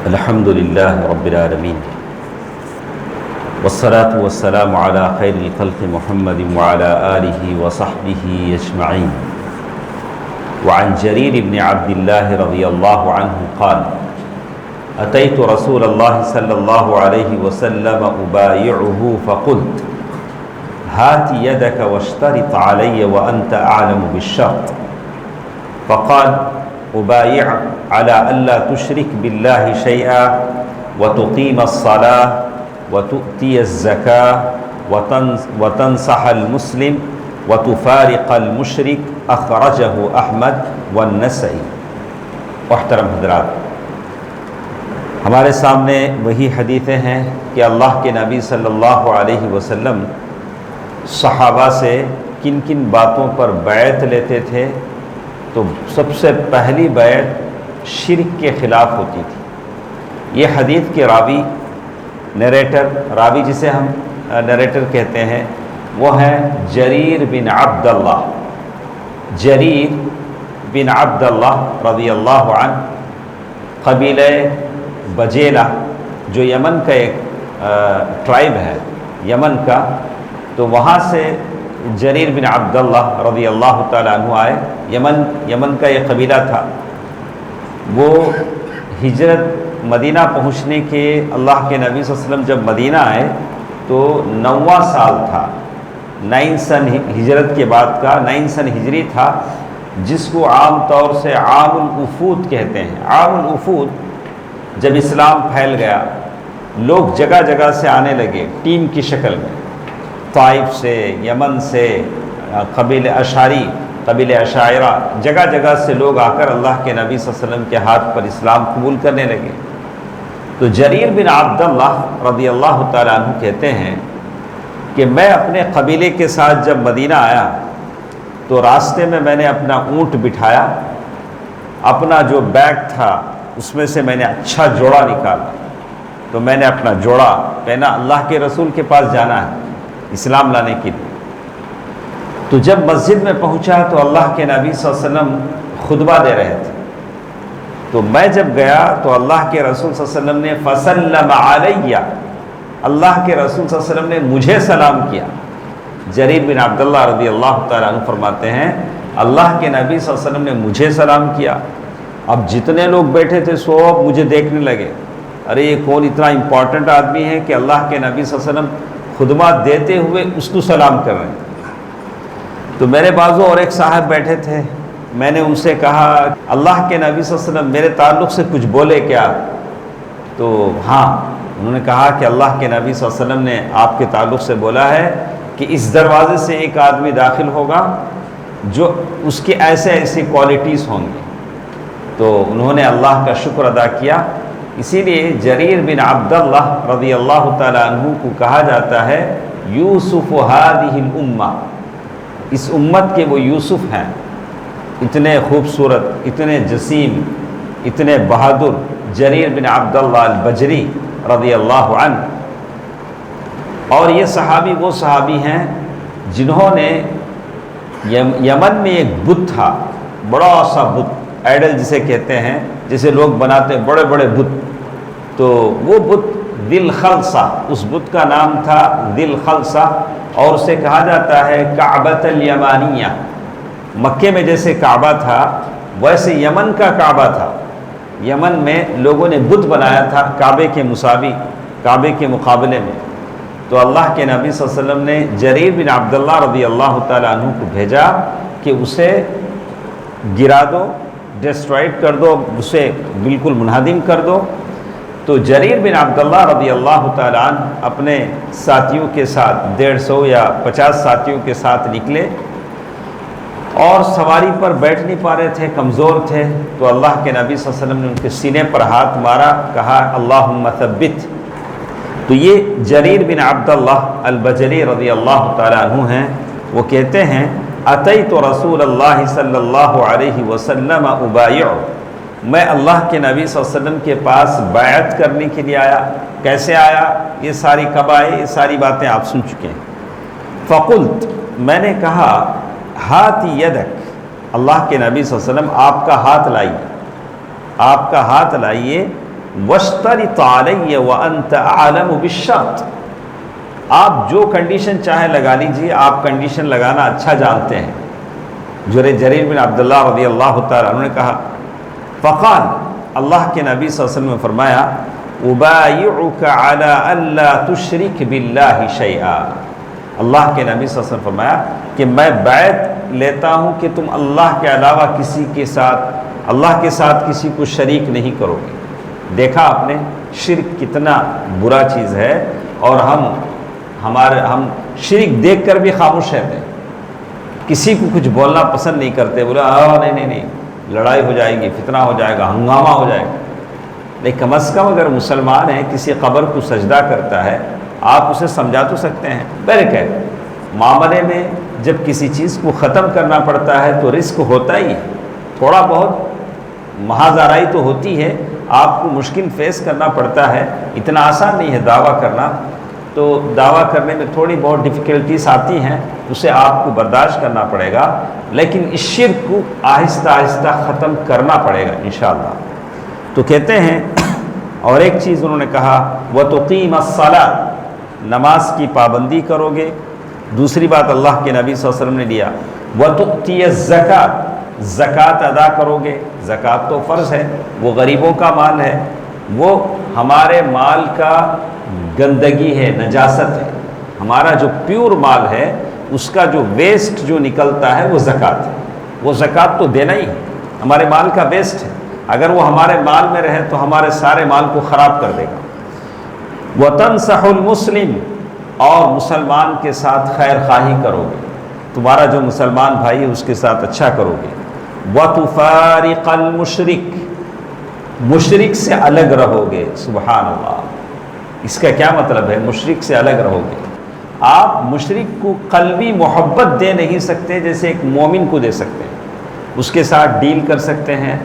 الحمد لله رب العالمين والصلاة والسلام على خير الخلق محمد وعلى آله وصحبه أجمعين. وعن جرير بن عبد الله رضي الله عنه قال: أتيت رسول الله صلى الله عليه وسلم أبايعه فقلت: هات يدك واشترط علي وأنت أعلم بالشرط. فقال: أبايعك على ألا تشرك بالله شيئا وتقيم الصلاة وتؤتي الزكاة وتنصح المسلم وتفارق المشرك. أخرجه أحمد والنسائی. محترم حضرات، ہمارے سامنے وہی حدیثیں ہیں کہ اللہ کے نبی صلی اللہ علیہ وسلم صحابہ سے کن کن باتوں پر بیعت لیتے تھے. تو سب سے پہلی بیعت شرک کے خلاف ہوتی تھی. یہ حدیث کے راوی جسے ہم نریٹر کہتے ہیں، وہ ہیں جریر بن عبداللہ رضی اللہ عنہ. قبیلہ بجیلہ جو یمن کا ایک ٹرائب ہے یمن کا، تو وہاں سے جریر بن عبداللہ رضی اللہ تعالیٰ عنہ آئے. یمن کا یہ قبیلہ تھا. وہ ہجرت مدینہ پہنچنے کے اللہ کے نبی صلی اللہ علیہ وسلم جب مدینہ آئے تو 9واں سال تھا. 9 سن ہجرت کے بعد کا 9 سن ہجری تھا، جس کو عام طور سے عام الوفود کہتے ہیں. عام الوفود جب اسلام پھیل گیا، لوگ جگہ جگہ سے آنے لگے ٹیم کی شکل میں. طائف سے، یمن سے، قبیلہ اشاعرہ، جگہ جگہ سے لوگ آ کر اللہ کے نبی صلی اللہ علیہ وسلم کے ہاتھ پر اسلام قبول کرنے لگے. تو جریر بن عبداللہ رضی اللہ تعالیٰ عنہ کہتے ہیں کہ میں اپنے قبیلے کے ساتھ جب مدینہ آیا تو راستے میں نے اپنا اونٹ بٹھایا. اپنا جو بیگ تھا اس میں سے میں نے اچھا جوڑا نکالا. تو میں نے اپنا جوڑا پہنا. اللہ کے رسول کے پاس جانا ہے اسلام لانے کے لیے. تو جب مسجد میں پہنچا تو اللہ کے نبی صلی اللہ علیہ وسلم خطبہ دے رہے تھے. تو میں جب گیا تو اللہ کے رسول صلی اللہ علیہ وسلم نے فسلم علیہ، اللہ کے رسول صلی اللہ علیہ وسلم نے مجھے سلام کیا. جریر بن عبداللہ رضی اللہ تعالیٰ عنہ فرماتے ہیں اللہ کے نبی صلی اللہ علیہ وسلم نے مجھے سلام کیا. اب جتنے لوگ بیٹھے تھے سب مجھے دیکھنے لگے، ارے یہ کون اتنا امپورٹنٹ آدمی ہے کہ اللہ کے نبی صلی اللہ علیہ وسلم خطبہ دیتے ہوئے اس کو سلام کر رہے ہیں. تو میرے بازو اور ایک صاحب بیٹھے تھے. میں نے ان سے کہا اللہ کے نبی صلی اللہ علیہ وسلم میرے تعلق سے کچھ بولے کیا؟ تو ہاں، انہوں نے کہا کہ اللہ کے نبی صلی اللہ علیہ وسلم نے آپ کے تعلق سے بولا ہے کہ اس دروازے سے ایک آدمی داخل ہوگا جو اس کی ایسی کوالٹیز ہوں گی. تو انہوں نے اللہ کا شکر ادا کیا. اسی لیے جریر بن عبداللہ رضی اللہ تعالیٰ عنہ کو کہا جاتا ہے یوسف ہذہ الامہ، اس امت کے وہ یوسف ہیں. اتنے خوبصورت، اتنے جسیم، اتنے بہادر جریر بن عبداللہ البجری رضی اللہ عنہ. اور یہ صحابی وہ صحابی ہیں جنہوں نے یمن میں ایک بت تھا، بڑا سا بت، آئیڈل جسے کہتے ہیں، جسے لوگ بناتے ہیں بڑے بڑے بت. تو وہ بت ذی الخلصہ، اس بت کا نام تھا ذی الخلصہ، اور اسے کہا جاتا ہے کعبۃ الیمانیہ. مکے میں جیسے کعبہ تھا ویسے یمن کا کعبہ تھا. یمن میں لوگوں نے بت بنایا تھا کعبے کے مساوی، کعبے کے مقابلے میں. تو اللہ کے نبی صلی اللہ علیہ وسلم نے جریر بن عبداللہ رضی اللہ تعالیٰ عنہ کو بھیجا کہ اسے گرا دو، ڈسٹرائڈ کر دو، اسے بالکل منہدم کر دو. تو جریر بن عبداللہ رضی اللہ تعالیٰ عنہ اپنے ساتھیوں کے ساتھ 150 یا 50 ساتھیوں کے ساتھ نکلے، اور سواری پر بیٹھ نہیں پا رہے تھے، کمزور تھے. تو اللہ کے نبی صلی اللہ علیہ وسلم نے ان کے سینے پر ہاتھ مارا، کہا اللہم ثبت. تو یہ جریر بن عبداللہ البجلی رضی اللہ تعالیٰ عنہ ہیں. وہ کہتے ہیں اتیت رسول اللہ صلی اللہ علیہ وسلم ابایع، میں اللہ کے نبی صلی اللہ علیہ وسلم کے پاس بیعت کرنے کے لیے آیا. کیسے آیا؟ یہ ساری کب آئے؟ یہ ساری باتیں آپ سن چکے ہیں. فقلت، میں نے کہا ہاتھ یدک، اللہ کے نبی صلی اللہ علیہ وسلم آپ کا ہاتھ لائیے، آپ کا ہاتھ لائیے. وَاشْتَرِطْ عَلَيَّ وَأَنْتَ أَعْلَمُ بِالشَّرْطِ، آپ جو کنڈیشن چاہے لگا لیجئے، آپ کنڈیشن لگانا اچھا جانتے ہیں۔ جریر بن عبداللہ رضی اللہ تعالیٰ عنہ نے کہا، فقال، اللہ کے نبی صلی اللہ علیہ وسلم نے فرمایا، أُبَايِعُكَ عَلَىٰ أَلَّا تُشْرِكْ بِاللَّهِ شَيْئًا، اللہ کے نبی صلی اللہ علیہ وسلم نے فرمایا کہ میں بیعت لیتا ہوں کہ تم اللہ کے علاوہ کسی کے ساتھ، اللہ کے ساتھ کسی کو شریک نہیں کرو گے۔ دیکھا آپ نے شرک کتنا برا چیز ہے، اور ہم شرک دیکھ کر بھی خاموش رہتے ہیں، کسی کو کچھ بولنا پسند نہیں کرتے، بولا نہیں، لڑائی ہو جائے گی، فتنہ ہو جائے گا، ہنگامہ ہو جائے گا۔ لیکن کم از کم اگر مسلمان ہے، کسی قبر کو سجدہ کرتا ہے، آپ اسے سمجھا تو سکتے ہیں۔ بہرکیف معاملے میں جب کسی چیز کو ختم کرنا پڑتا ہے تو رسک ہوتا ہی ہے، تھوڑا بہت محاذ آرائی تو ہوتی ہے، آپ کو مشکل فیس کرنا پڑتا ہے، اتنا آسان نہیں ہے دعویٰ کرنا، تو دعویٰ کرنے میں تھوڑی بہت ڈیفیکلٹیز آتی ہیں، اسے آپ کو برداشت کرنا پڑے گا، لیکن اس شرک کو آہستہ آہستہ ختم کرنا پڑے گا انشاءاللہ۔ تو کہتے ہیں، اور ایک چیز انہوں نے کہا، وَتُقِيمَ الصَّلَاةَ، نماز کی پابندی کرو گے۔ دوسری بات اللہ کے نبی صلی اللہ علیہ وسلم نے دیا، وَتُؤْتِيَ الزَّكَاةَ، زکوٰۃ ادا کرو گے۔ زکوٰۃ تو فرض ہے، وہ غریبوں کا مال ہے، وہ ہمارے مال کا گندگی ہے، نجاست ہے، ہمارا جو پیور مال ہے اس کا جو ویسٹ جو نکلتا ہے وہ زکوٰۃ ہے، وہ زکوٰۃ تو دینا ہی ہے، ہمارے مال کا ویسٹ ہے، اگر وہ ہمارے مال میں رہے تو ہمارے سارے مال کو خراب کر دے گا۔ وَتَنْصَحُ الْمُسْلِمِ، اور مسلمان کے ساتھ خیر خواہی کرو گے، تمہارا جو مسلمان بھائی ہے اس کے ساتھ اچھا کرو گے۔ وَتُفَارِقَ الْمُشْرِكِ، مشرک سے الگ رہو گے۔ سبحان اللہ، اس کا کیا مطلب ہے؟ مشرک سے الگ رہو گے۔ آپ مشرک کو قلبی محبت دے نہیں سکتے جیسے ایک مومن کو دے سکتے ہیں، اس کے ساتھ ڈیل کر سکتے ہیں،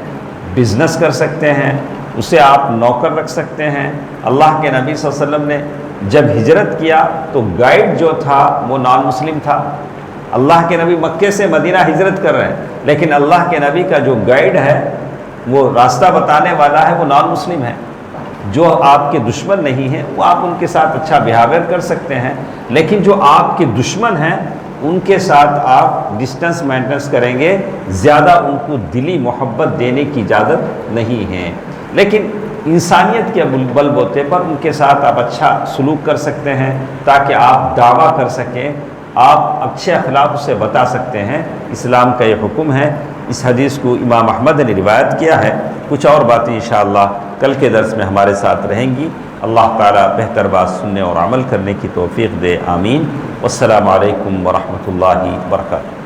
بزنس کر سکتے ہیں، اسے آپ نوکر رکھ سکتے ہیں۔ اللہ کے نبی صلی اللہ علیہ وسلم نے جب ہجرت کیا تو گائیڈ جو تھا وہ نان مسلم تھا۔ اللہ کے نبی مکے سے مدینہ ہجرت کر رہے ہیں، لیکن اللہ کے نبی کا جو گائیڈ ہے، وہ راستہ بتانے والا ہے، وہ نان مسلم ہے۔ جو آپ کے دشمن نہیں ہیں وہ آپ ان کے ساتھ اچھا بیہیویئر کر سکتے ہیں، لیکن جو آپ کے دشمن ہیں ان کے ساتھ آپ ڈسٹنس مینٹینس کریں گے، زیادہ ان کو دلی محبت دینے کی اجازت نہیں ہے۔ لیکن انسانیت کے بل بوتے پر ان کے ساتھ آپ اچھا سلوک کر سکتے ہیں تاکہ آپ دعویٰ کر سکیں، آپ اچھے اخلاق سے بتا سکتے ہیں۔ اسلام کا یہ حکم ہے۔ اس حدیث کو امام احمد نے روایت کیا ہے۔ کچھ اور باتیں انشاءاللہ کل کے درس میں ہمارے ساتھ رہیں گی۔ اللہ تعالیٰ بہتر بات سننے اور عمل کرنے کی توفیق دے، آمین۔ والسلام علیکم ورحمۃ اللہ وبرکاتہ۔